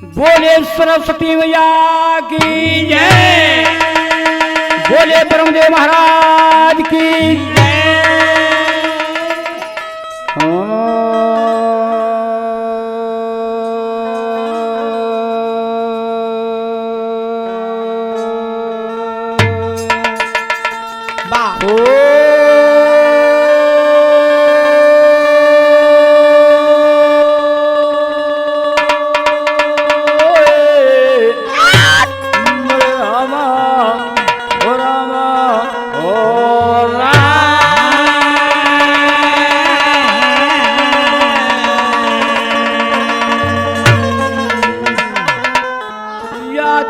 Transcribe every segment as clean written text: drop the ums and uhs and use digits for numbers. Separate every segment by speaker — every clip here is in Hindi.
Speaker 1: बोले सरस्वती मैया की जय। बोले ब्रह्मदेव महाराज की जय।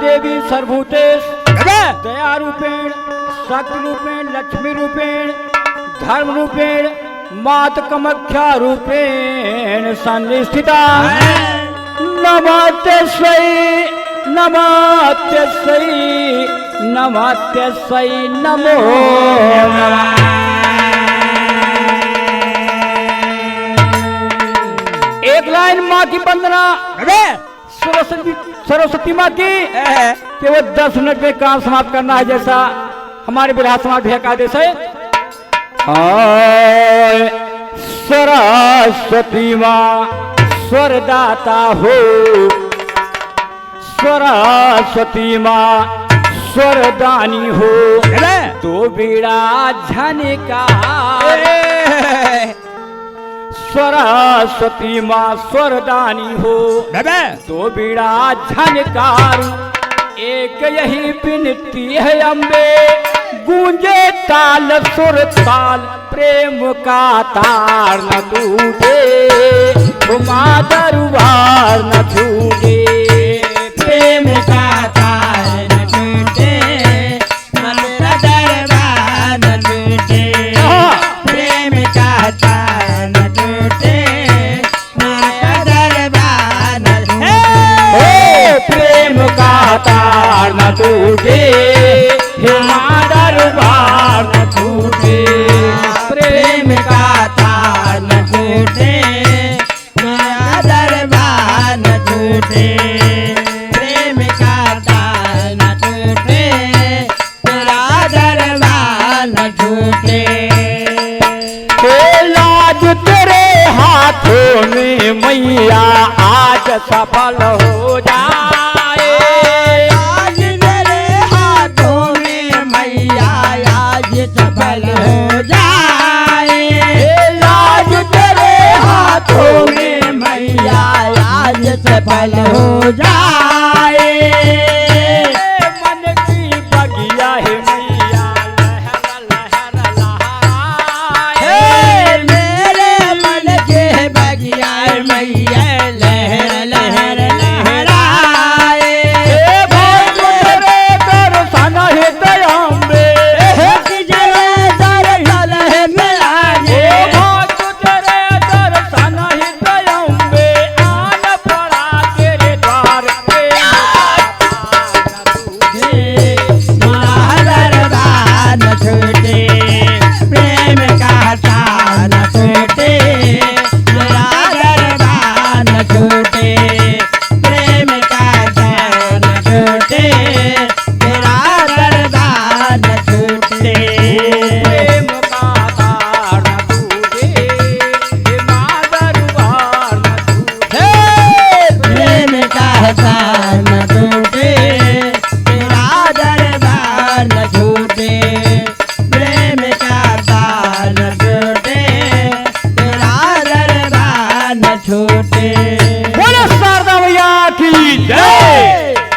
Speaker 1: देवी सर्वभूतेश दया रूपेण शक्ति रूपेण लक्ष्मी रूपेण धर्म रूपेण मात कामाख्या रूपेण संस्थिता नमस्यै नमस्यै नमस्यै नमो नमः। एक लाइन माँ की वंदना सरस्वती माँ की कि वो 10 मिनट में काम समाप्त करना है, जैसा हमारे बिरहा समाज भैया का आदेश है। सरस्वती माँ स्वरदाता हो, सरस्वती माँ स्वरदानी हो, तो बीड़ा झनकार। सरस्वती माँ स्वरदानी हो, तो बीड़ा झनकार। एक यही विनती है अम्बे, गूंजे ताल सुर ताल, प्रेम का तार न टूटे, माँ दरबार न छूटे।
Speaker 2: प्रेम का तार न टूटे, मेरा दरबार न टूटे। प्रेम का तार न टूटे, मेरा दरबार न टूटे।
Speaker 1: प्रेम का तार न टूटे, माँ दरबार न छूटे।
Speaker 2: प्रेम का तार न टूटे, मेरा दरबार न टूटे। प्रेम का तार न टूटे, मेरा दरबार न टूटे।
Speaker 1: लाज तेरे हाथों में मैया आज सफल हो जाए।
Speaker 2: आज तेरे हाथों में मैया आज सफल हो जाए। आज तेरे हाथों में मैया आज सफल हो जाए।
Speaker 1: मन की बगिया है मैया लहर लहर लहराए।
Speaker 2: मेरे मन के बगिया मैया लहर लहर लहराए।
Speaker 1: तेरे दर्शन है दयाम्बे,
Speaker 2: जय दर्शन है मेरा
Speaker 1: तेरे दर्शन है दयाम्बे, आन पड़ा तेरे द्वार पे।
Speaker 2: दरबार न छूटे, प्रेम का तार न टूटे, मेरा दरबार न छूटे। प्रेम का तार न टूटे, मेरा दरबार न छूटे।
Speaker 1: प्रेम का तार न टूटे, माँ दरबार न छूटे।
Speaker 2: प्रेम का तार न टूटे, मेरा दरबार न छूटे। प्रेम का तार न टूटे, मेरा दरबार न छूटे।